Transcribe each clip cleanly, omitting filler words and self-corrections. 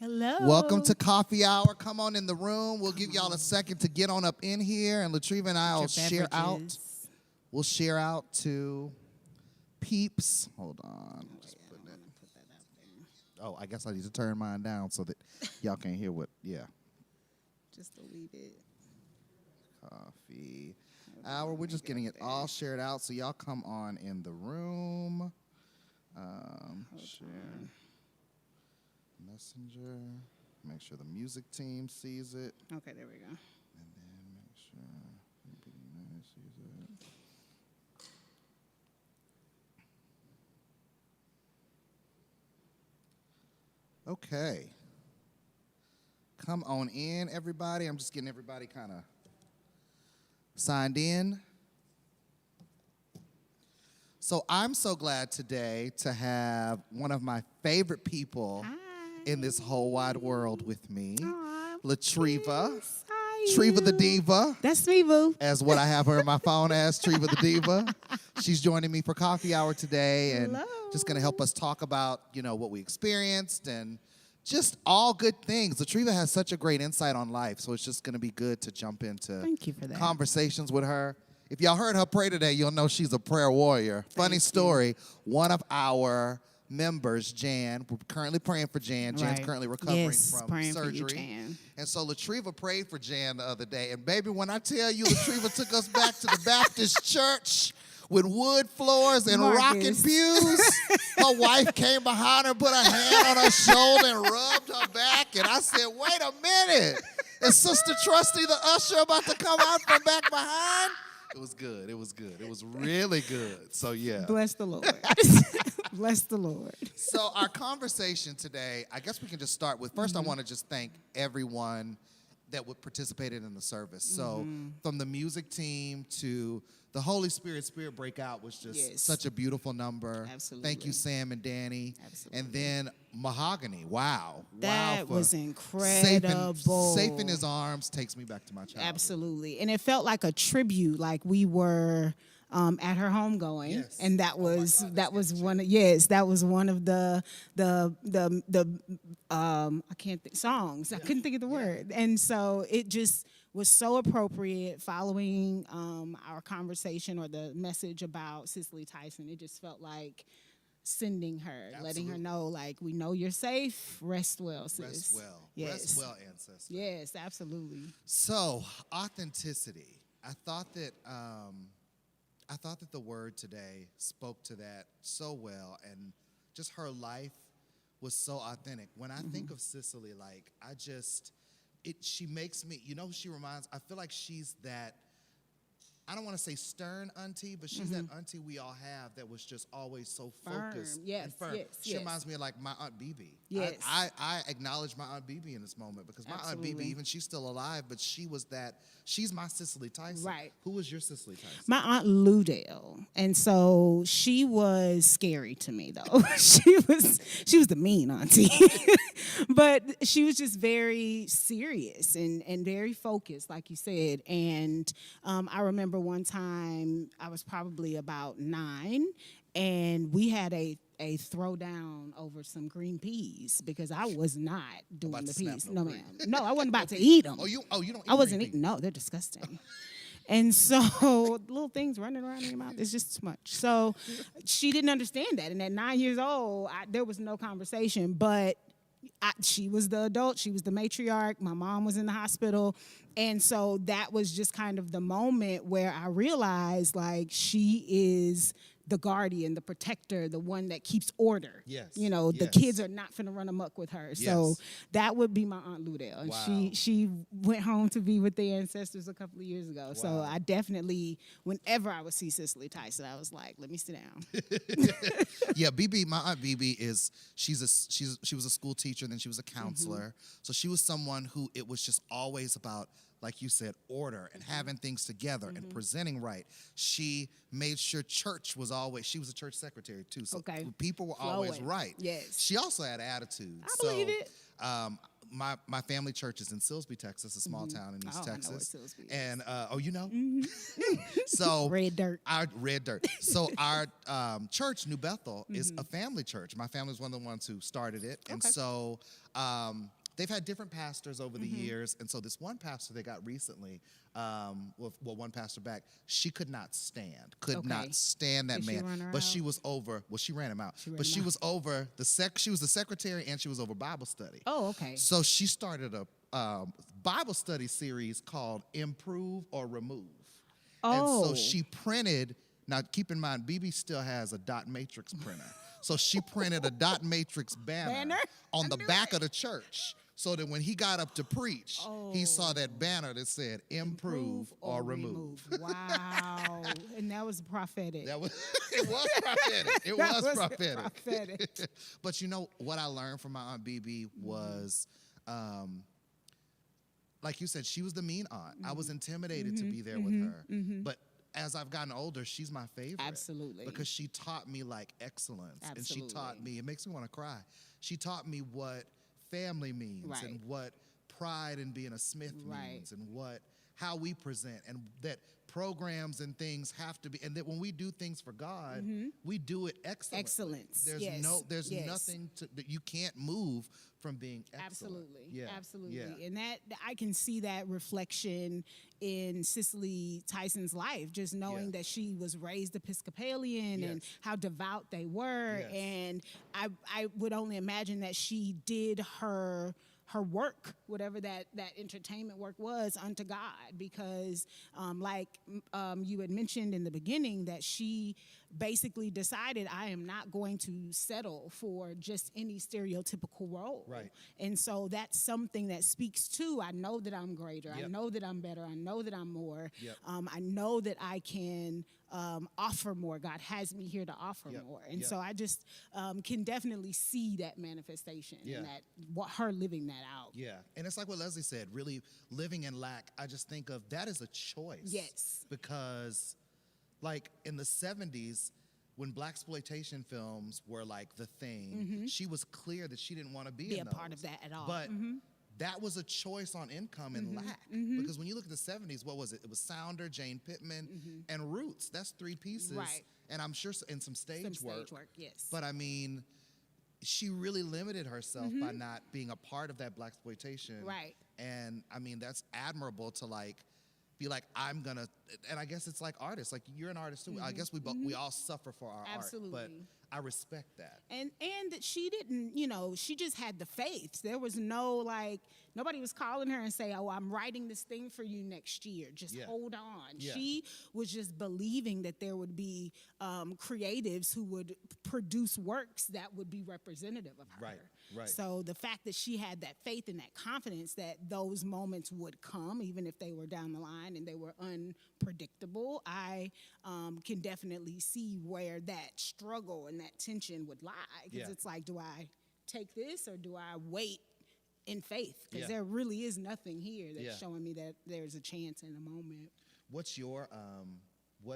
Hello. Welcome to Coffee Hour. Come on in the room. We'll give y'all a second to get on up in here, and Latriva and I will share out. We'll share out to peeps. Hold on. Just putting it. Oh, I guess I need to turn mine down so that y'all can hear what. Yeah. Just delete it. Coffee Hour. We're just getting it all shared out, so y'all come on in the room. Share. Messenger. Make sure the music team sees it. Okay, there we go. And then make sure BB sees it. Okay. Come on in, everybody. I'm just getting everybody kind of signed in. So I'm so glad today to have one of my favorite people in this whole wide world with me, Latriva. Yes. Hi. Triva the Diva. That's me, boo. As what I have her in my phone as, Triva the Diva. She's joining me for Coffee Hour today and just going to help us talk about, what we experienced and just all good things. Latriva has such a great insight on life, so it's just going to be good to jump into Thank you for that. conversations with her. If y'all heard her pray today, you'll know she's a prayer warrior. Funny story, one of our members, Jan, we're currently praying for Jan. Jan's currently recovering from surgery. For you, Jan. And so Latriva prayed for Jan the other day. And baby, when I tell you Latriva took us back to the Baptist church with wood floors and rocking pews, her wife came behind her, put her hand on her shoulder and rubbed her back. And I said, wait a minute. Is Sister Trusty the usher about to come out from back behind? It was good. It was good. It was really good. So, yeah. Bless the Lord. Bless the Lord. So our conversation today, I guess we can just start with, first I want to just thank everyone that participated in the service. So from the music team to the Holy Spirit Breakout was just such a beautiful number. Absolutely. Thank you, Sam and Danny. Absolutely. And then Mahogany. Wow. That was incredible. Safe in his arms takes me back to my childhood. Absolutely. And it felt like a tribute, like we were at her homegoing, and that was one of the I can't think songs. I couldn't think of the word, and so it just was so appropriate following our conversation or the message about Cicely Tyson. It just felt like sending her, letting her know, like, we know you're safe. Rest well, sis. Rest well. Yes. Rest well, ancestor. Yes, absolutely. So authenticity. I thought that the word today spoke to that so well, and just her life was so authentic. When I think of Cicely, like, she makes me, she reminds, I feel like she's that, I don't want to say stern auntie, but she's that auntie we all have that was just always so focused and firm. She reminds me of like my Aunt BB. Yes. I acknowledge my Aunt BB in this moment because my Aunt BB, even she's still alive, but she's my Cicely Tyson. Right. Who was your Cicely Tyson? My Aunt Ludale. And so she was scary to me, though. she was the mean auntie. But she was just very serious and very focused, like you said. And I remember one time I was probably about 9, and we had a throwdown over some green peas because I was not doing the peas. No, ma'am. No, I wasn't about to eat them. You don't eat I wasn't eating. No, they're disgusting. And so little things running around in your mouth, it's just too much. So she didn't understand that. And at 9 years old, there was no conversation. But she was the adult. She was the matriarch. My mom was in the hospital. And so that was just kind of the moment where I realized, like, she is the guardian, the protector, the one that keeps order. Yes. The kids are not finna run amok with her. Yes. So that would be my Aunt Ludale. And she went home to be with their ancestors a couple of years ago. Wow. So I definitely, whenever I would see Cicely Tyson, I was like, let me sit down. Yeah, BB, my Aunt BB she was a school teacher, then she was a counselor. So she was someone who it was just always about, like you said, order and having things together and presenting right. She made sure church was always, she was a church secretary too, so people were always right. Yes. She also had attitude. I believe it. My family church is in Silsbee, Texas, a small town in East Texas. I know what Silsbee is. And you know, so Red dirt. Our red dirt. So our church, New Bethel, is a family church. My family was one of the ones who started it, and so they've had different pastors over the years. And so this one pastor they got recently, one pastor back, she could not stand that Did she man. run her But out? she was over. Well, she ran him out. But she him was over she was the secretary and she was over Bible study. Oh, okay. So she started a Bible study series called Improve or Remove. Oh. And so she printed, now keep in mind, BB still has a dot matrix printer. So she printed a dot matrix banner on the back of the church so that when he got up to preach, he saw that banner that said Improve or Remove. Wow. And that was prophetic. It was prophetic. It That was prophetic. prophetic. But you know, what I learned from my Aunt BB was, like you said, she was the mean aunt. I was intimidated to be there with her. But as I've gotten older, she's my favorite. Absolutely. Because she taught me like excellence. Absolutely. And she taught me, it makes me want to cry. She taught me what family means and what pride in being a Smith means and how we present, and that programs and things have to be, and that when we do things for God, we do it excellently. Excellence. There's nothing that you can't move from being excellent. Absolutely. Yeah. And that I can see that reflection in Cicely Tyson's life, just knowing that she was raised Episcopalian and how devout they were. And I would only imagine that she did her work, whatever that entertainment work was, unto God, because like you had mentioned in the beginning, that she basically decided, I am not going to settle for just any stereotypical role. Right. And so that's something that speaks to, I know that I'm greater, I know that I'm better, I know that I'm more, I know that I can offer more. God has me here to offer more. And so I just can definitely see that manifestation and that her living that out. Yeah. And it's like what Leslie said, really living in lack. I just think of that as a choice. Yes. Because like in the 70s, when blaxploitation films were like the thing, she was clear that she didn't want to be in a part of that at all. But that was a choice on income and lack. Because when you look at the 70s, what was it? It was Sounder, Jane Pittman, and Roots. That's three pieces. Right. And I'm sure in some stage work. Yes. But I mean, she really limited herself by not being a part of that blaxploitation. Right. And I mean, that's admirable to like be like, I'm gonna, and I guess it's like artists. Like you're an artist too. I guess we all suffer for our art. But I respect that. And that she didn't, she just had the faith. There was no like, nobody was calling her and say, oh, I'm writing this thing for you next year. Just hold on. Yeah. She was just believing that there would be creatives who would produce works that would be representative of her. Right. So the fact that she had that faith and that confidence that those moments would come, even if they were down the line and they were unpredictable, I can definitely see where that struggle and that tension would lie. Because it's like, do I take this or do I wait in faith? Because there really is nothing here that's showing me that there's a chance in a moment. What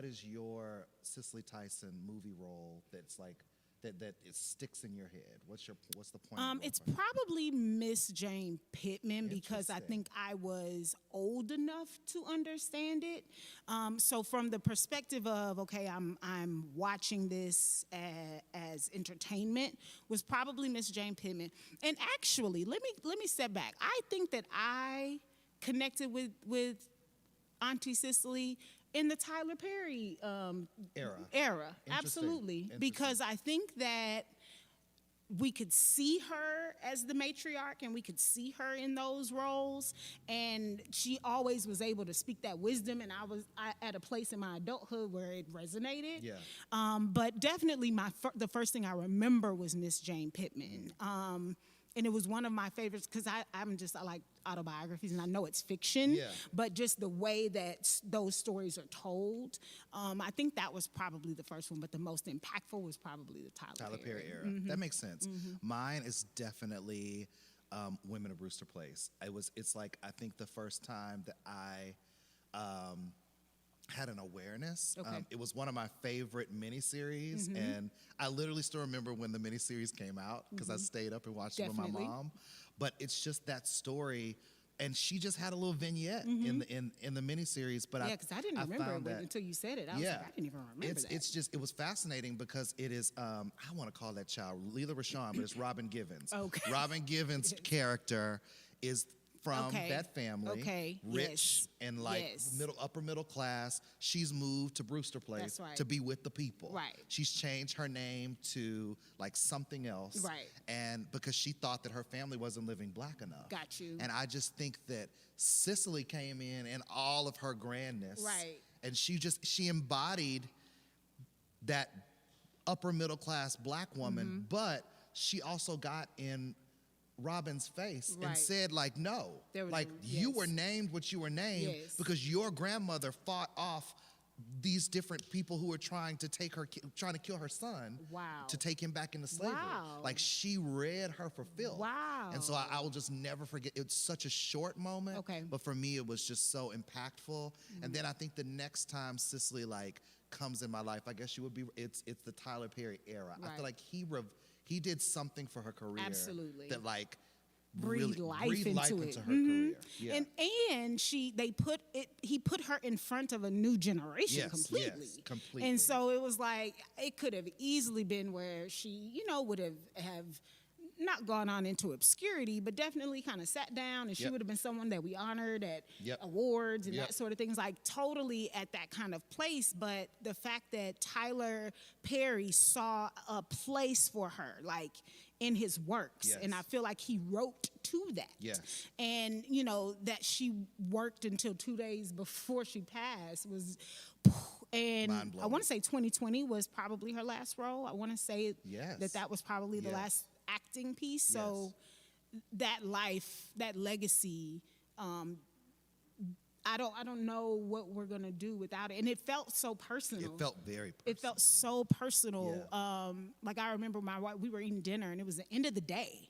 is your Cicely Tyson movie role that's like that it sticks in your head? What's the point? It's probably Miss Jane Pittman, because I think I was old enough to understand it. So from the perspective of, okay, I'm watching this as entertainment, was probably Miss Jane Pittman. And actually, let me step back. I think that I connected with Auntie Cicely in the Tyler Perry era. Absolutely. Because I think that we could see her as the matriarch and we could see her in those roles, and she always was able to speak that wisdom, and I was at a place in my adulthood where it resonated. But definitely the first thing I remember was Miss Jane Pittman. And it was one of my favorites because I like autobiographies, and I know it's fiction, but just the way that those stories are told, I think that was probably the first one, but the most impactful was probably the Tyler Perry era. That makes sense. Mine is definitely Women of Brewster Place. It's like, I think the first time that had an awareness. Okay. It was one of my favorite miniseries, and I literally still remember when the miniseries came out because I stayed up and watched it with Definitely. my mom. But it's just that story, and she just had a little vignette in the miniseries. But Yeah, because I didn't remember it that, until you said it. I was like, I didn't even remember that. It's just, it was fascinating because it is, I want to call that child Leela Rashawn, but it's Robin Givens. Okay. Robin Givens' character is from that family, rich and like upper middle class. She's moved to Brewster Place to be with the people. Right. She's changed her name to like something else. Right. And because she thought that her family wasn't living black enough. Got you. And I just think that Cicely came in all of her grandness. Right. And she embodied that upper middle class black woman, but she also got in Robin's face and said, like, no, like you were named what you were named because your grandmother fought off these different people who were trying to kill her son to take him back into slavery. Like, she read her for filth. And so I will just never forget. It's such a short moment, but for me it was just so impactful. And then I think the next time Cicely like comes in my life, I guess she would be, it's the Tyler Perry era. I feel like he did something for her career that like breathed life into her career. Yeah. And he put her in front of a new generation completely. Yes, completely. And so it was like it could have easily been where she, would have not gone on into obscurity, but definitely kind of sat down, and she would have been someone that we honored at awards and that sort of things, like totally at that kind of place. But the fact that Tyler Perry saw a place for her, like in his works, and I feel like he wrote to that. And, that she worked until 2 days before she passed was... And I want to say 2020 was probably her last role. I want to say that was probably the last acting piece. So that life, that legacy, I don't know what we're gonna do without it. And it felt so personal. It felt very personal. It felt so personal. Like I remember my wife, we were eating dinner, and it was the end of the day.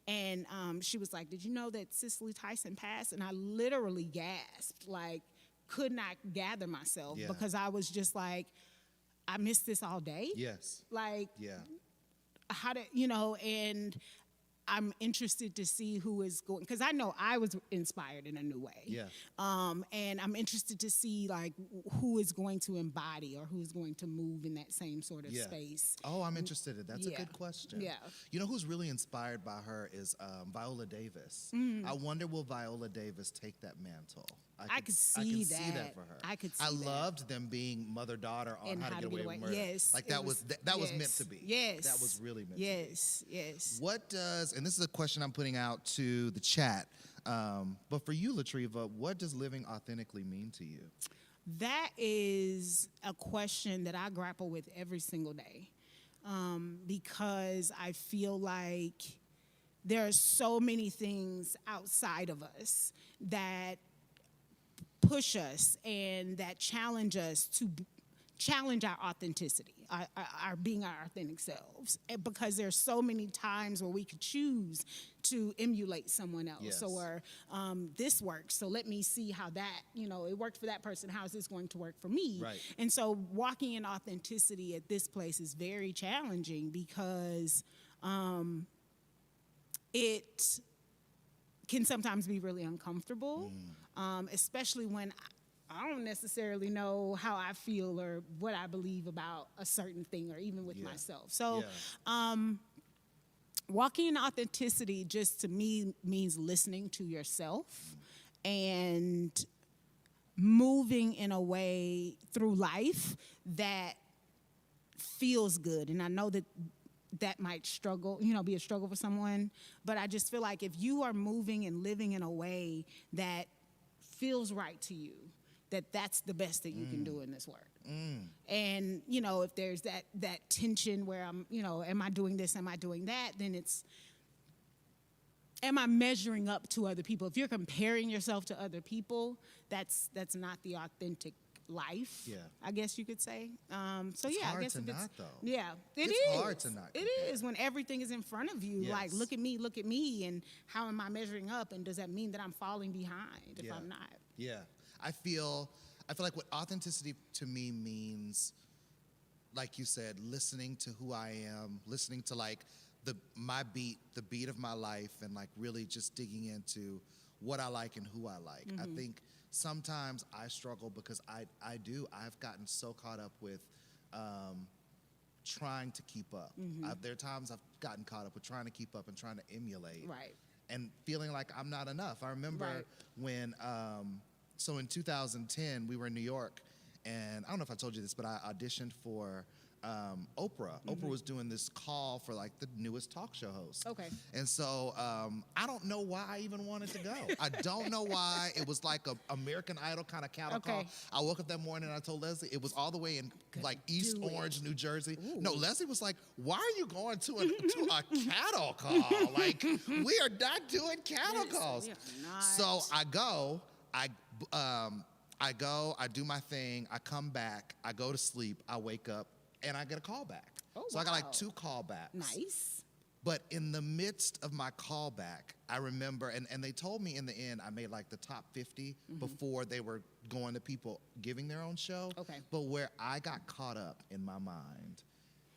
And she was like, "Did you know that Cicely Tyson passed?" And I literally gasped, like could not gather myself because I was just like, I missed this all day. Like, how did, and I'm interested to see who is going, because I know I was inspired in a new way. And I'm interested to see like who is going to embody or who's going to move in that same sort of space. Oh, I'm interested in that. That's a good question. You know who's really inspired by her is Viola Davis. I wonder, will Viola Davis take that mantle? I could see that for her. I could see I that. loved them being mother-daughter on How to Get Away with Murder. Like that was meant to be. That was really meant to be. Yes. What does, and this is a question I'm putting out to the chat, but for you, Latriva, what does living authentically mean to you? That is a question that I grapple with every single day, because I feel like there are so many things outside of us that push us and that challenge us to challenge our authenticity, our being our authentic selves, because there's so many times where we could choose to emulate someone else, or this works, so let me see how that, it worked for that person, how is this going to work for me? And so walking in authenticity at this place is very challenging because it can sometimes be really uncomfortable, especially when I don't necessarily know how I feel or what I believe about a certain thing, or even with myself. So walking in authenticity just to me means listening to yourself and moving in a way through life that feels good. And I know that might be a struggle for someone, but I just feel like if you are moving and living in a way that feels right to you, that's the best that you can do in this work. And, if there's that tension where I'm, am I doing this, am I doing that, then it's, am I measuring up to other people? If you're comparing yourself to other people, that's not the authentic life, I guess you could say. So it's hard I guess to if it's not, though. It's hard to not. It is when everything is in front of you. Like, look at me, and how am I measuring up? And does that mean that I'm falling behind if I'm not? I feel I feel like what authenticity to me means, like you said, listening to who I am, listening to like the beat of my life, and like really just digging into what I like and who I like. I think sometimes I struggle because I've gotten so caught up with trying to keep up. There are times I've gotten caught up with trying to keep up and trying to emulate. Right. And feeling like I'm not enough. I remember when, so in 2010, we were in New York, and I don't know if I told you this, but I auditioned for Oprah. Oprah was doing this call for like the newest talk show host. Okay. And so I don't know why I even wanted to go. I don't know why. It was like a American Idol kind of cattle call. I woke up that morning and I told Leslie, it was all the way in like East Orange, New Jersey. Ooh. No, Leslie was like, why are you going to a cattle call? Like, we are not doing cattle calls. So I go, I do my thing, I come back, I go to sleep, I wake up, and I get a call back. Oh, so I got like 2 callbacks. Nice. But in the midst of my callback, I remember, and they told me in the end I made like the top 50 before they were going to people giving their own show. Okay. But where I got caught up in my mind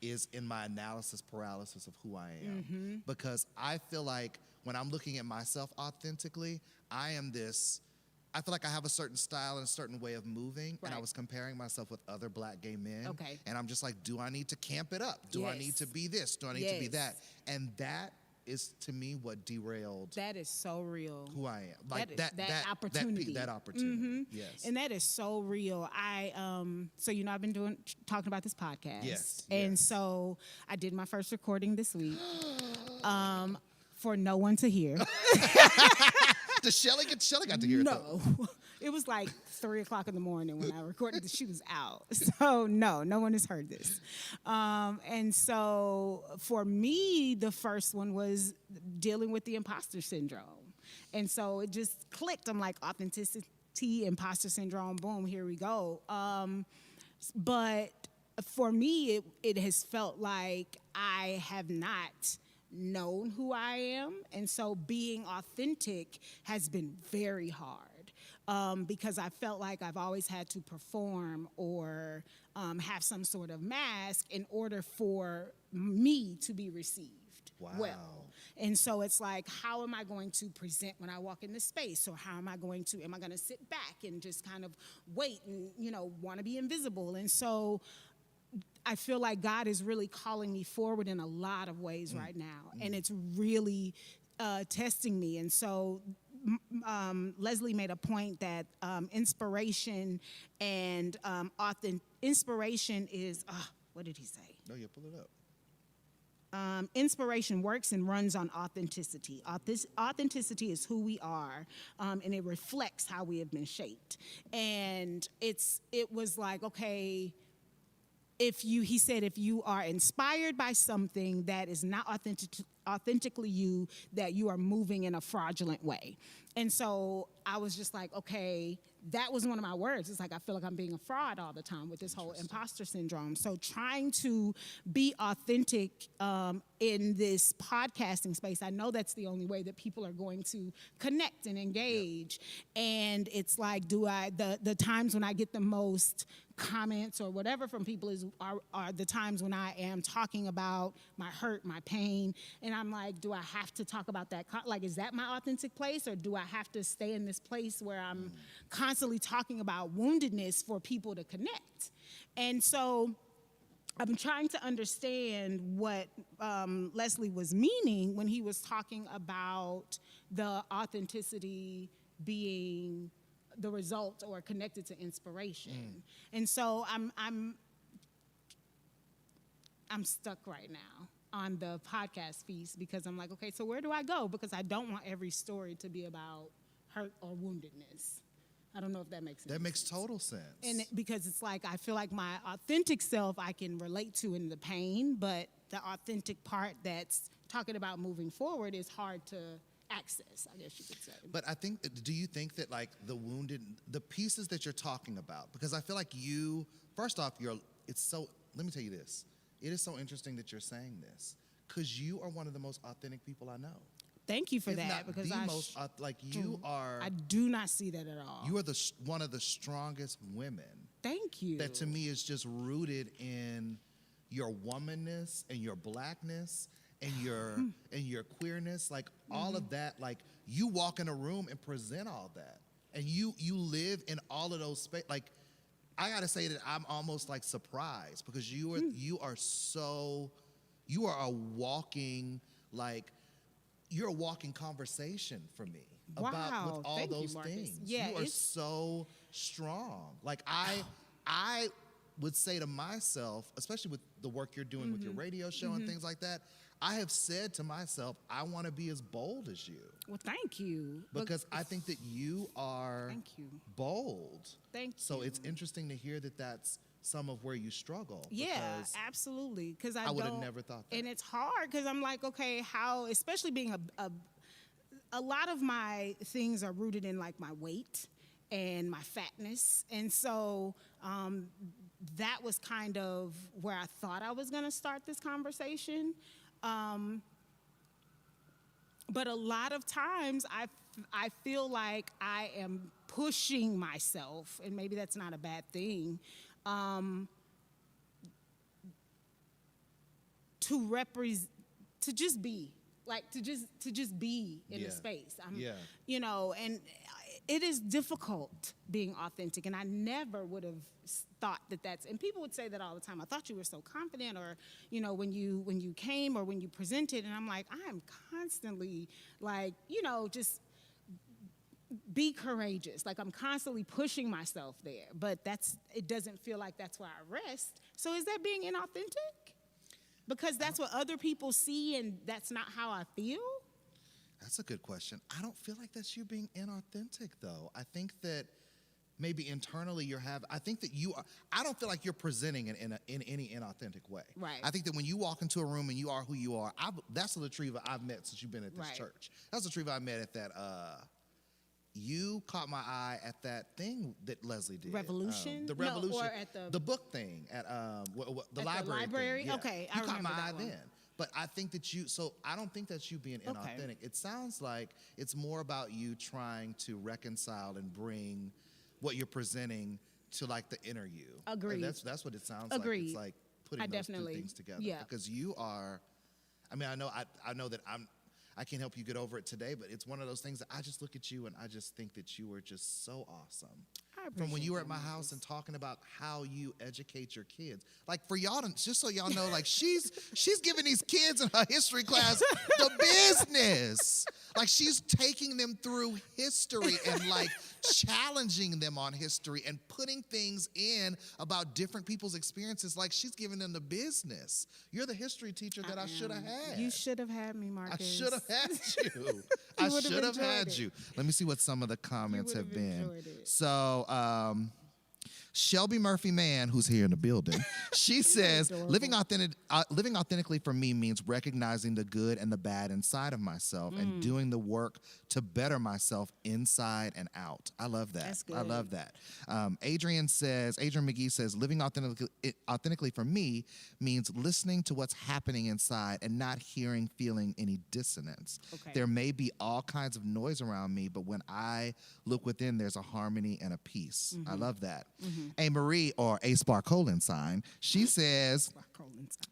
is in my analysis paralysis of who I am. Because I feel like when I'm looking at myself authentically, I feel like I have a certain style and a certain way of moving, and I was comparing myself with other black gay men. Okay. And I'm just like, do I need to camp it up? Do I need to be this? Do I need to be that? And that is, to me, what derailed. That is so real. Who I am. Like that opportunity. That opportunity. Yes. And that is so real. So I've been talking about this podcast. Yes. And so I did my first recording this week. For no one to hear. Does Shelly got to hear it? No. It was like 3:00 in the morning when I recorded this. She was out. So no one has heard this. And so for me, the first one was dealing with the imposter syndrome. And so it just clicked. I'm like, authenticity, imposter syndrome, boom, here we go. But for me, it has felt like I have not known who I am, and so being authentic has been very hard because I felt like I've always had to perform or have some sort of mask in order for me to be received well. And so it's like, how am I going to present when I walk in this space, or am I going to sit back and just kind of wait and want to be invisible? And so I feel like God is really calling me forward in a lot of ways right now, and it's really testing me. And so Leslie made a point that inspiration and inspiration is, what did he say? No, you pull it up. Inspiration works and runs on authenticity. Authenticity is who we are, and it reflects how we have been shaped. And it was like, okay, he said, if you are inspired by something that is not authentically you, that you are moving in a fraudulent way. And so I was just like, okay, that was one of my words. It's like, I feel like I'm being a fraud all the time with this whole imposter syndrome. So trying to be authentic in this podcasting space, I know that's the only way that people are going to connect and engage. Yep. And it's like, the times when I get the most comments or whatever from people are the times when I am talking about my hurt, my pain, and I'm like, do I have to talk about that? Like, is that my authentic place, or do I have to stay in this place where I'm constantly talking about woundedness for people to connect? And so I'm trying to understand what Leslie was meaning when he was talking about the authenticity being the result or connected to inspiration. And so I'm stuck right now on the podcast piece because I'm like, okay, so where do I go? Because I don't want every story to be about hurt or woundedness. I don't know if that makes sense. That makes total sense. And because it's like, I feel like my authentic self I can relate to in the pain, but the authentic part that's talking about moving forward is hard to access, I guess you could say. But I think, do you think that like the pieces that you're talking about, because I feel like first off, let me tell you this. It is so interesting that you're saying this, because you are one of the most authentic people I know. Thank you for If that not because the most, like you are. I do not see that at all. You are one of the strongest women. Thank you. That to me is just rooted in your womanness and your blackness and your queerness, like all of that. Like you walk in a room and present all that, and you live in all of those spaces. Like I gotta say that I'm almost like surprised because you are a walking like. You're a walking conversation for me about with all those things. Yeah, you are so strong. Like I would say to myself, especially with the work you're doing with your radio show and things like that, I have said to myself, I want to be as bold as you. Well, thank you. Because I think that you are bold. Thank you. So it's interesting to hear that that's some of where you struggle. Yeah, absolutely. Because I would have never thought that. And it's hard because I'm like, okay, how, especially being a lot of my things are rooted in like my weight and my fatness. And so that was kind of where I thought I was going to start this conversation. But a lot of times I feel like I am pushing myself, and maybe that's not a bad thing, to just be in the space. You know, and it is difficult being authentic, and I never would have thought that that's, and people would say that all the time. I thought you were so confident, or you know, when you came or when you presented, and I'm like, I am constantly like, you know, just be courageous. Like I'm constantly pushing myself there, but it doesn't feel like that's where I rest. So is that being inauthentic? Because that's what other people see and that's not how I feel? That's a good question. I don't feel like that's you being inauthentic though. I think that maybe internally I think that you are, I don't feel like you're presenting it in any inauthentic way. Right. I think that when you walk into a room and you are who you are, that's the Latriva I've met since you've been at this church. That's the Latriva I met at that, you caught my eye at that thing that Leslie did. Revolution? The Revolution. No, or at the book thing at the at library. The library? Thing. Yeah. Okay, you I caught remember my that eye one. then. But I think that I don't think that's you being inauthentic. It sounds like it's more about you trying to reconcile and bring what you're presenting to like the inner you. Agreed. And that's what it sounds Agreed. like. It's like putting those two things together. Yeah. Because you are, I mean, I know that I can't help you get over it today, but it's one of those things that I just look at you and I just think that you are just so awesome. From when you were at my house and talking about how you educate your kids. Like for y'all, just so y'all know, like she's giving these kids in her history class the business. Like she's taking them through history and like challenging them on history and putting things in about different people's experiences. Like she's giving them the business. You're the history teacher that I should have had. You should have had me, Marcus. I should have had you. I should have had you. Let me see what some of the comments have been. So, Shelby Murphy Mann, who's here in the building, she says, living authentically for me means recognizing the good and the bad inside of myself and doing the work to better myself inside and out. I love that. That's good. I love that. Adrian McGee says, living authentically for me means listening to what's happening inside and not feeling any dissonance. Okay. There may be all kinds of noise around me, but when I look within, there's a harmony and a peace. I love that. A Marie, or A Sparkolin sign, she says,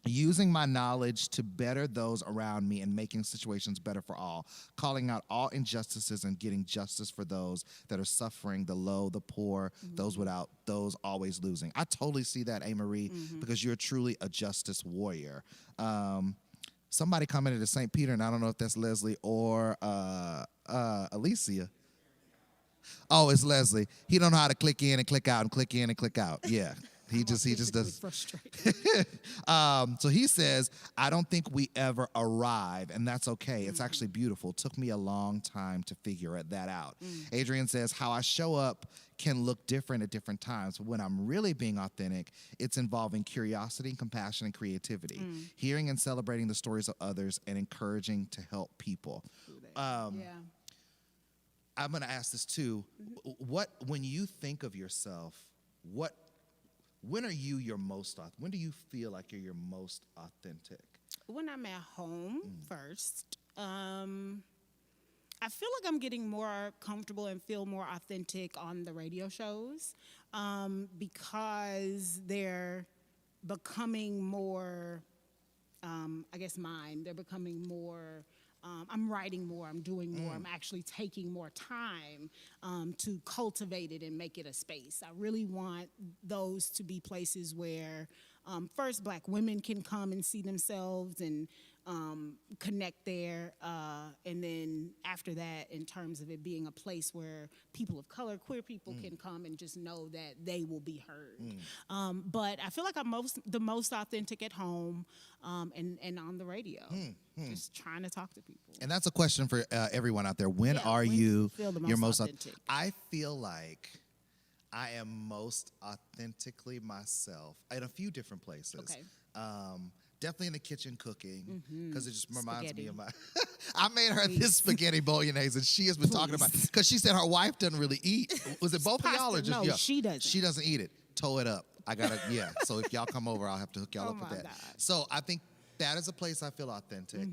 using my knowledge to better those around me and making situations better for all, calling out all injustices and getting justice for those that are suffering, the low, the poor, those without, those always losing. I totally see that, A Marie, because you're truly a justice warrior. Somebody commented to St. Peter, and I don't know if that's Leslie or Alicia. Oh, it's Leslie. He don't know how to click in and click out and click in and click out. Yeah. He just does. So he says, I don't think we ever arrive, and that's okay. It's actually beautiful. It took me a long time to figure that out. Adrian says, how I show up can look different at different times. But when I'm really being authentic, it's involving curiosity, compassion, and creativity, hearing and celebrating the stories of others, and encouraging to help people. I'm going to ask this too. When you think of yourself, when are you when do you feel like you're your most authentic? When I'm at home first. I feel like I'm getting more comfortable and feel more authentic on the radio shows because they're becoming more, I guess, mine. They're becoming more. I'm writing more. I'm doing more. I'm actually taking more time to cultivate it and make it a space. I really want those to be places where, first, Black women can come and see themselves and connect there. And then after that, in terms of it being a place where people of color, queer people can come and just know that they will be heard. But I feel like I'm the most authentic at home and on the radio, just trying to talk to people. And that's a question for everyone out there. When are when you feel the your most most authentic? I feel like I am most authentically myself in a few different places. Okay. Definitely in the kitchen cooking because it just reminds me Spaghetti. of my. I made her this spaghetti bolognese, and she has been talking about because she said her wife doesn't really eat. Was it both of y'all or just No, she doesn't. She doesn't eat it. Tow it up. I gotta So if y'all come over, I'll have to hook y'all Oh up with my that. God. So I think that is a place I feel authentic.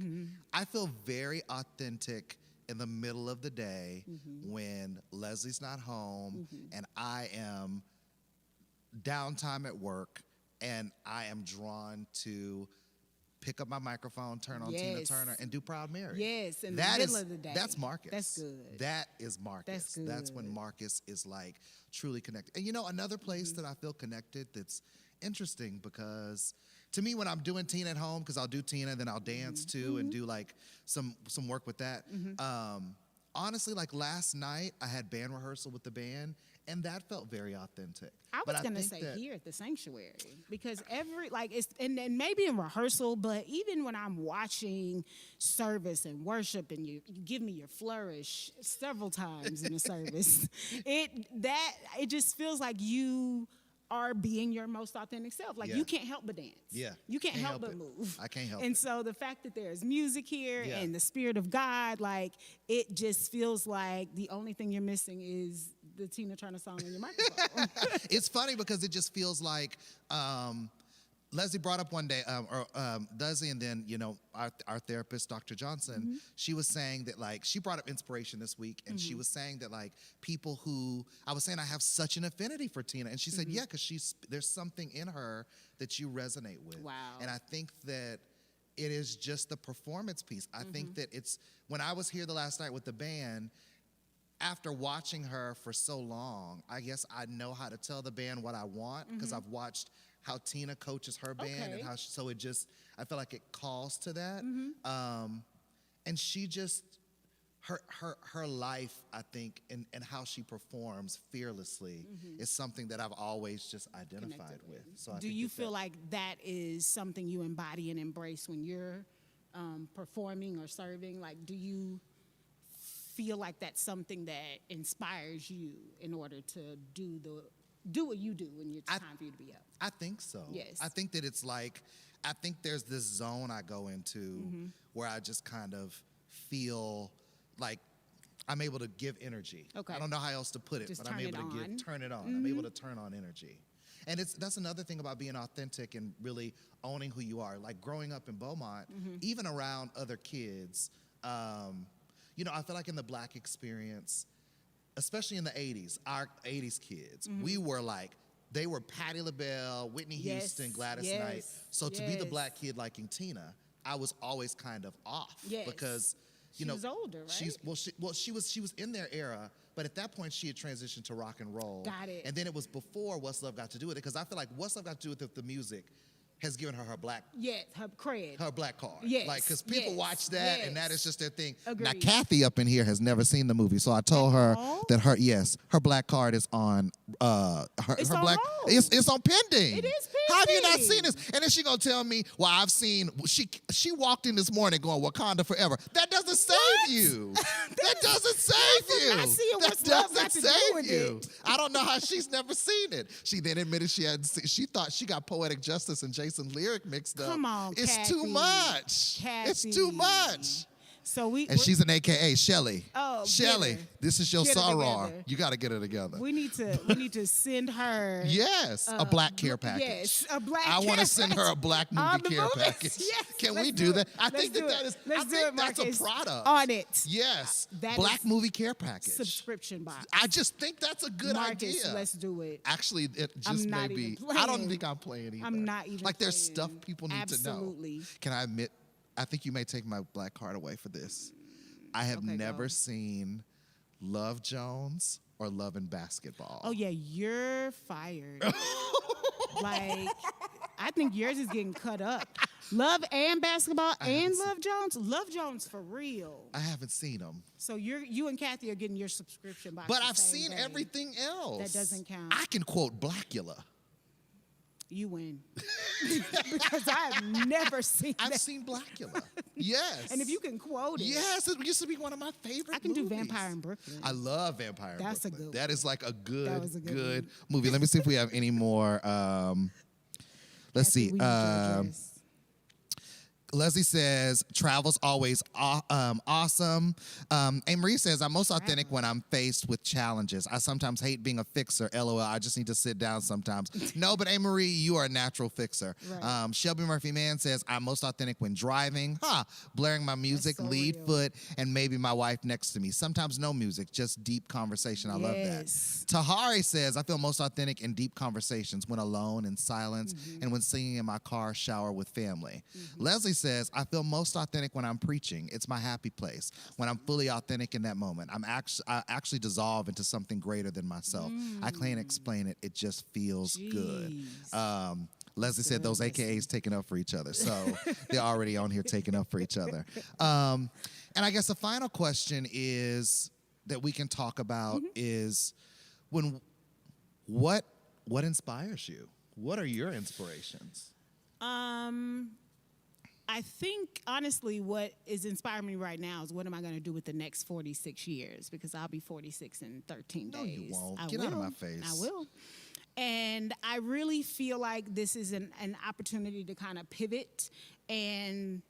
I feel very authentic in the middle of the day when Leslie's not home and I am downtime at work and I am drawn to pick up my microphone, turn on Tina Yes. Turner, and do Proud Mary. Yes, in the middle of the day. That's Marcus. That's good. That is Marcus. That's when good. Marcus is like truly connected. And you know, another place that I feel connected that's interesting because to me when I'm doing Tina at home, because I'll do Tina, then I'll dance too and do like some work with that. Honestly, like last night I had band rehearsal with the band and that felt very authentic. I But was gonna think say that- here at the sanctuary because and maybe in rehearsal, but even when I'm watching service and worship, and you give me your flourish several times in the service, it just feels like you are being your most authentic self. Like Yeah. you can't help but dance. Yeah. You can't help but it. move. I can't help And it. so the fact that there's music here Yeah. and the Spirit of God, like it just feels like the only thing you're missing is the Tina Turner song on your microphone. It's funny because it just feels like Leslie brought up one day, Leslie, and then our therapist, Dr. Johnson. She was saying that like she brought up inspiration this week, and she was saying that like people who I was saying I have such an affinity for Tina, and she said yeah, because there's something in her that you resonate with. Wow. And I think that it is just the performance piece. I think that it's when I was here the last night with the band. After watching her for so long, I guess I know how to tell the band what I want because I've watched how Tina coaches her band and how so it just I feel like it calls to that. And she just her life, I think, and how she performs fearlessly is something that I've always just identified Connected with. So I Do think you that feel like that is something you embody and embrace when you're performing or serving? Like, do you feel like that's something that inspires you in order to do what you do when it's time for you to be up? I think so. Yes. I think that it's like, I think there's this zone I go into where I just kind of feel like I'm able to give energy. Okay. I don't know how else to put it, Just but I'm turn able it to on. turn it on. I'm able to turn on energy. And that's another thing about being authentic and really owning who you are. Like growing up in Beaumont, even around other kids, I feel like in the Black experience, especially in the 80s, our 80s kids, we were like, they were Patti LaBelle, Whitney Yes, Houston, Gladys yes, Knight. So to be the yes. Black kid liking Tina, I was always kind of off Yes. because She was older, right? she was in their era, but at that point she had transitioned to rock and roll. Got it. And then it was before What's Love Got to Do with It because I feel like What's Love Got to Do with It, the music has given her black Yes, her cred. black card. Yes, Like, because people yes, watch that and that yes. is just their thing. Agreed. Now, Kathy up in here has never seen the movie, so I told her all? that her black card is on It's her on black hold. it's on pending. It is How have you not pending. seen this? And then she gonna tell me, well, I've seen she walked in this morning going Wakanda forever. That doesn't save you. That doesn't save did you. not see it. That What's Love doesn't got to do save with you. it? I don't know how she's never seen it. She then admitted she hadn't seen, she thought she got Poetic Justice and Jason Lyric mixed up. Come on, It's too Kathy. much. It's too Kathy. much. And she's an AKA, Shelly. Oh, Shelly, this is your Get her soror. together. You got to get her together. we need to send her. Yes, a black care package. Yes, a black. I want care to send her a black All movie the care movies? package. Yes, Can let's we do that? I Let's think do that it. is. Let's I do think it, that's Marcus. a product. On it. Yes, That black is movie care package. Subscription box. I just think that's a good Marcus, idea. let's do it. Actually, it I'm just not may be. even I don't playing. think I'm playing either. I'm not even like there's playing. stuff people need to know. Absolutely. Can I admit? I think you may take my black card away for this. I have Okay, never go. seen Love Jones or Love and Basketball. Oh yeah, you're fired. Like, I think yours is getting cut up. Love and Basketball and Love Jones. Love Jones for real. I haven't seen them. So you and Kathy are getting your subscription box. But the I've same seen day. everything else. That doesn't count. I can quote Blackula. You win. Because I have never seen I've that. seen Blackula. Yes. And if you can quote it. Yes, it used to be one of my favorite I can do movies. Vampire in Brooklyn. I love Vampire in That's a Brooklyn. good That is like a That was a good good movie. Let me see if we have any more. Let's Kathy, see. we need your address. Leslie says, travel's always awesome. Marie says, I'm most authentic when I'm faced with challenges. I sometimes hate being a fixer. LOL, I just need to sit down sometimes. No, but Marie, you are a natural fixer. Right. Shelby Murphy Mann says, I'm most authentic when driving. Blaring my music, so lead real. foot, and maybe my wife next to me. Sometimes no music, just deep conversation. I love that. Yes. Tahari says, I feel most authentic in deep conversations when alone, in silence, and when singing in my car, shower with family. Leslie says, I feel most authentic when I'm preaching. It's my happy place. When I'm fully authentic in that moment, I actually dissolve into something greater than myself. I can't explain it. It just feels good. Leslie said those AKAs taking up for each other. So they're already on here taking up for each other. And I guess the final question is that we can talk about is what inspires you? What are your inspirations? I think, honestly, what is inspiring me right now is what am I going to do with the next 46 years? Because I'll be 46 in 13 days. No, you won't. I Get will. out of my face. I will. And I really feel like this is an opportunity to kind of pivot and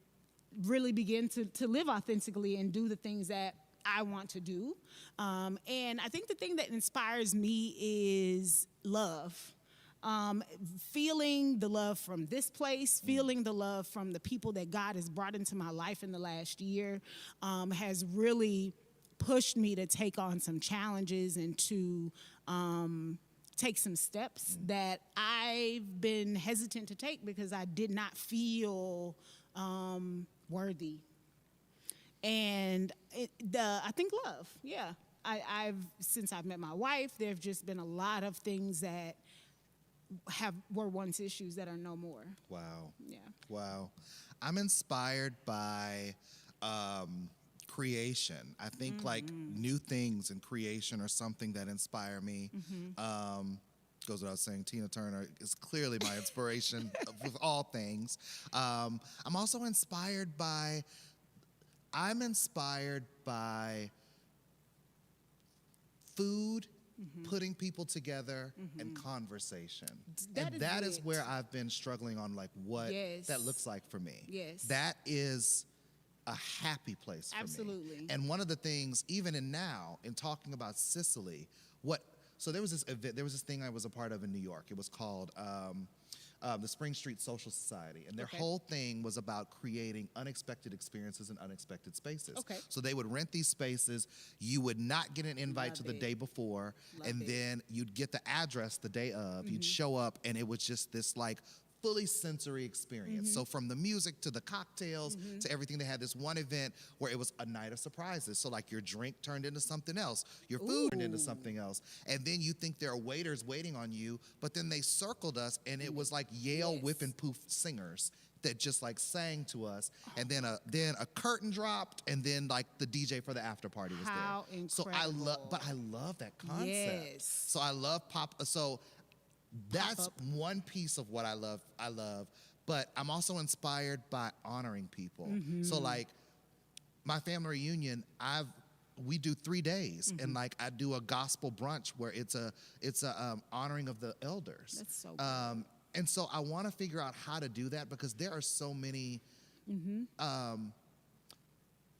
really begin to live authentically and do the things that I want to do. And I think the thing that inspires me is love. Feeling the love from this place, feeling the love from the people that God has brought into my life in the last year has really pushed me to take on some challenges and to take some steps that I've been hesitant to take because I did not feel worthy. And I think love, yeah. Since I've met my wife, there have just been a lot of things that were once issues that are no more. Wow. Yeah. Wow. I'm inspired by creation. I think like new things and creation are something that inspire me. Goes without saying, Tina Turner is clearly my inspiration with all things. I'm also inspired by food, putting people together, and conversation. That is where I've been struggling on like what that looks like for me. Yes. That is a happy place for me. Absolutely. And one of the things, even in talking about Cicely, so there was this event, there was this thing I was a part of in New York. It was called the Spring Street Social Society. And their whole thing was about creating unexpected experiences in unexpected spaces. Okay. So they would rent these spaces. You would not get an invite till the day before. Then you'd get the address the day of. You'd show up, and it was just this like fully sensory experience. So from the music to the cocktails to everything, they had this one event where it was a night of surprises. So like your drink turned into something else, your food turned into something else. And then you think there are waiters waiting on you, but then they circled us and it was like Yale Whip and Poof singers that just like sang to us. And then a curtain dropped, and then like the DJ for the after party was How there. incredible. So I love that concept. Yes. So I love that's one piece of what I love, but I'm also inspired by honoring people. So like my family reunion, we do 3 days, and like I do a gospel brunch where it's a honoring of the elders. That's so good. And so I want to figure out how to do that because there are so many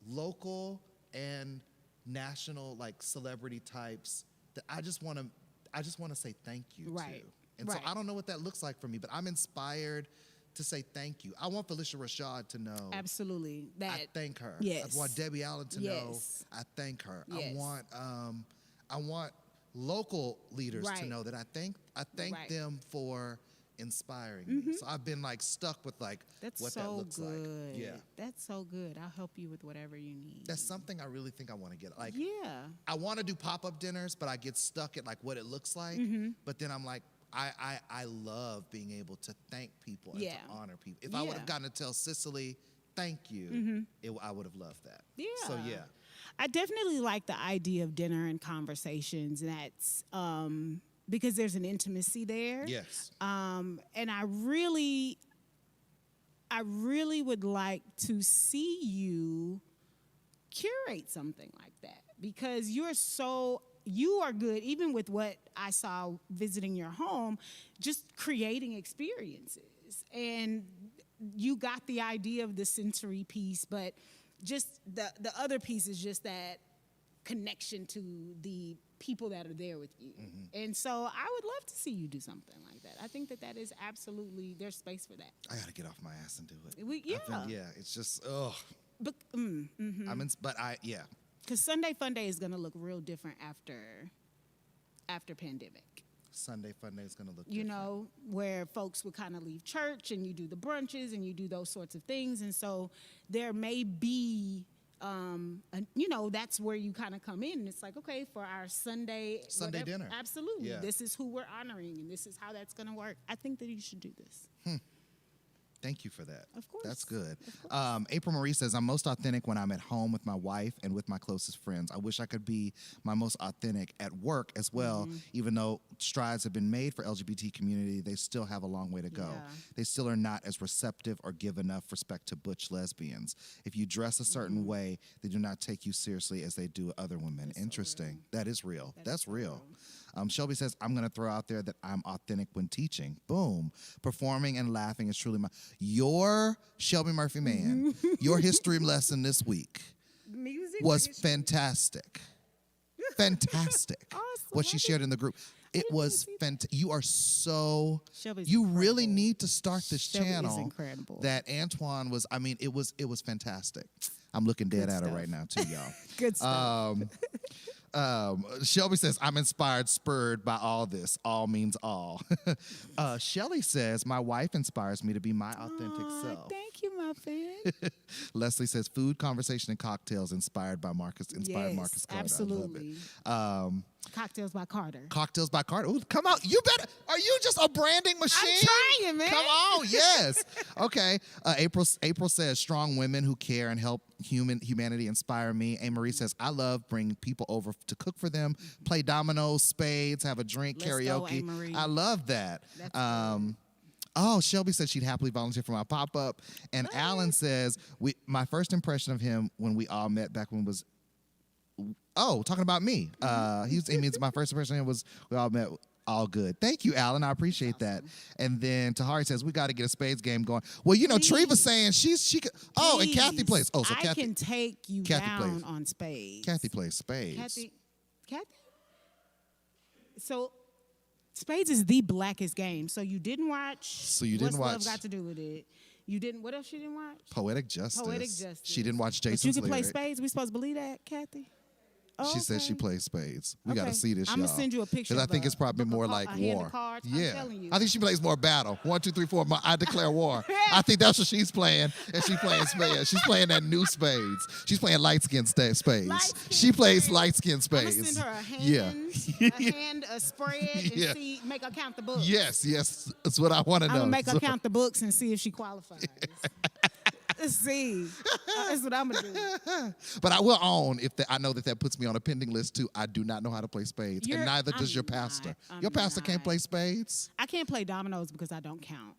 local and national, like celebrity types that I just want to say thank you Right. to. And so I don't know what that looks like for me, but I'm inspired to say thank you. I want Felicia Rashad to know. Absolutely. I thank her. Yes. I want Debbie Allen to know. I thank her. Yes. I want local leaders to Right. know that I thank Right. them for inspiring me. So I've been like stuck with like That's what so that looks good. like. Yeah. That's so good. I'll help you with whatever you need. That's something I really think I want to get. Like, yeah. I want to do pop-up dinners, but I get stuck at like what it looks like. But then I'm like, I love being able to thank people and to honor people. If I would have gotten to tell Cicely, thank you, I would have loved that. Yeah. So yeah. I definitely like the idea of dinner and conversations. That's because there's an intimacy there. Yes. And I really would like to see you curate something like that, because you are good, even with what I saw visiting your home, just creating experiences. And you got the idea of the sensory piece, but just the other piece is just that connection to the people that are there with you. And so I would love to see you do something like that. I think that is absolutely, there's space for that. I got to get off my ass and do it. It's just, But, yeah. Because Sunday Fun Day is going to look real different after pandemic. Sunday Fun Day is going to look You different. know, where folks would kind of leave church and you do the brunches and you do those sorts of things. And so there may be, that's where you kind of come in. And it's like, okay, for our Sunday dinner. Absolutely. Yeah. This is who we're honoring and this is how that's going to work. I think that you should do this. Thank you for that. Of course. That's good. April Marie says, I'm most authentic when I'm at home with my wife and with my closest friends. I wish I could be my most authentic at work as well. Even though strides have been made for LGBT community, they still have a long way to go. Yeah. They still are not as receptive or give enough respect to butch lesbians. If you dress a certain way, they do not take you seriously as they do other women. That's Interesting. So that is real. That's so real. Shelby says, I'm going to throw out there that I'm authentic when teaching. Boom. Performing and laughing is truly your Shelby Murphy man, your history lesson this week was fantastic. Fantastic. Awesome. What she shared in the group. It was fantastic. You are Shelby's you really incredible. need to start this Shelby is channel incredible. that Antoine was, it was fantastic. I'm looking dead at her right now too, y'all. Good stuff. Shelby says, I'm inspired, spurred by all this. All means all. Shelly says, my wife inspires me to be my authentic self. Thank you, my fan. Leslie says, food, conversation, and cocktails inspired Marcus Carter. Absolutely. I love it. Cocktails by Carter. Cocktails by Carter. Ooh, come on. You better. Are you just a branding machine? I'm trying, man. Come on. Yes. Okay. April says, strong women who care and help humanity inspire me. A. Marie says, I love bringing people over to cook for them, play dominoes, spades, have a drink, Let's karaoke. go, A-Marie. I love that. That's Shelby said she'd happily volunteer for my pop-up. And Alan says, my first impression of him when we all met back when was, talking about me. He means my first impression of him was we all met. All good. Thank you, Alan. I appreciate that. And then Tahari says, we got to get a spades game going. Well, Treva's saying she could. Oh, and Kathy plays. Oh, so I Kathy can take you Kathy down plays. on spades. Kathy plays spades. Kathy? So, spades is the blackest game. So you didn't watch. So you didn't What's watch. Love got to do with it? You didn't. What else you didn't watch? Poetic Justice. Poetic Justice. She didn't watch But Jason's you can play lyric. spades. We supposed to believe that, Kathy? Oh, She says she okay. plays spades. We got to Okay. see this, I'm y'all. gonna send you a picture. Because I of think a it's probably book of more ca- like a hand war. of cards. Yeah. I'm telling you. I think she plays more battle. 1, 2, 3, 4. I declare war. I think that's what she's playing. And she's playing spades. She's playing that new spades. She's playing light skin spades. Light-skin She plays spades. light skin I'm spades. gonna send her a hand, a spread, and Yeah. make her count the books. Yes. That's what I want to know. I'm gonna make her count the books and see if she qualifies. Let's see. That's what I'm gonna do. But I will own I know that puts me on a pending list too. I do not know how to play spades, and neither does your pastor. Your pastor can't play spades. I can't play dominoes because I don't count.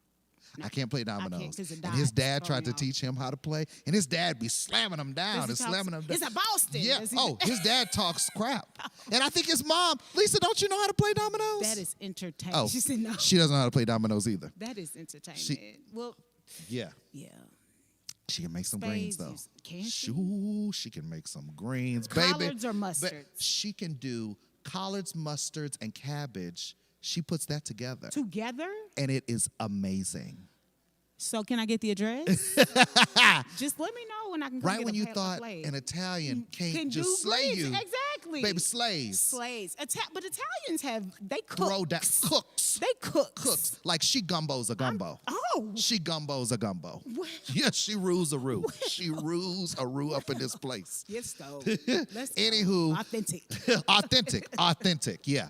I can't play dominoes. 'cause it And his dies. dad tried to Throw me teach him how to play, and his dad be slamming him down and slamming him down. It's a Boston. Yeah. Does he- His dad talks crap. And I think his mom, Lisa, don't you know how to play dominoes? That is entertaining. Oh, She said no. She doesn't know how to play dominoes either. That is entertainment. Well, Yeah. yeah. She can make some greens, though. Can she? Shoo, she can make some greens, Collards baby. or mustards? She can do collards, mustards, and cabbage. She puts that together. Together? And it is amazing. So can I get the address? Just let me know when I can come Right get when a you plate. thought an Italian can't Can just do slay greens. you. Exactly. Baby, slays. Slays. But Italians they cook. Throw down. Cooks. They cook. Cooks. Like she gumbos a gumbo. She gumbos a gumbo. What? Yes, she rules a roux. She rules a roux up in this place. Yes, though. Let's go. Anywho. Authentic, yeah.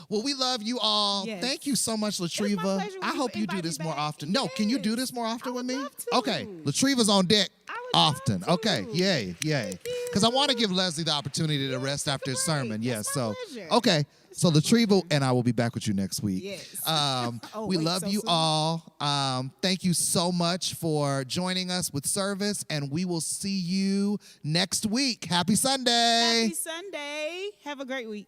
Well, we love you all. Yes. Thank you so much, Latriva. pleasure. I hope you do this more often. No, can you do this more often with me? love to. Okay, Latriva's on deck often. love to. Okay, yay. Because I want to give Leslie the opportunity to rest after his sermon. Yes, That's my so pleasure. okay. So Latriva and I will be back with you next week. Yes. We wait, love so you soon? all. Thank you so much for joining us with service, and we will see you next week. Happy Sunday. Happy Sunday. Have a great week.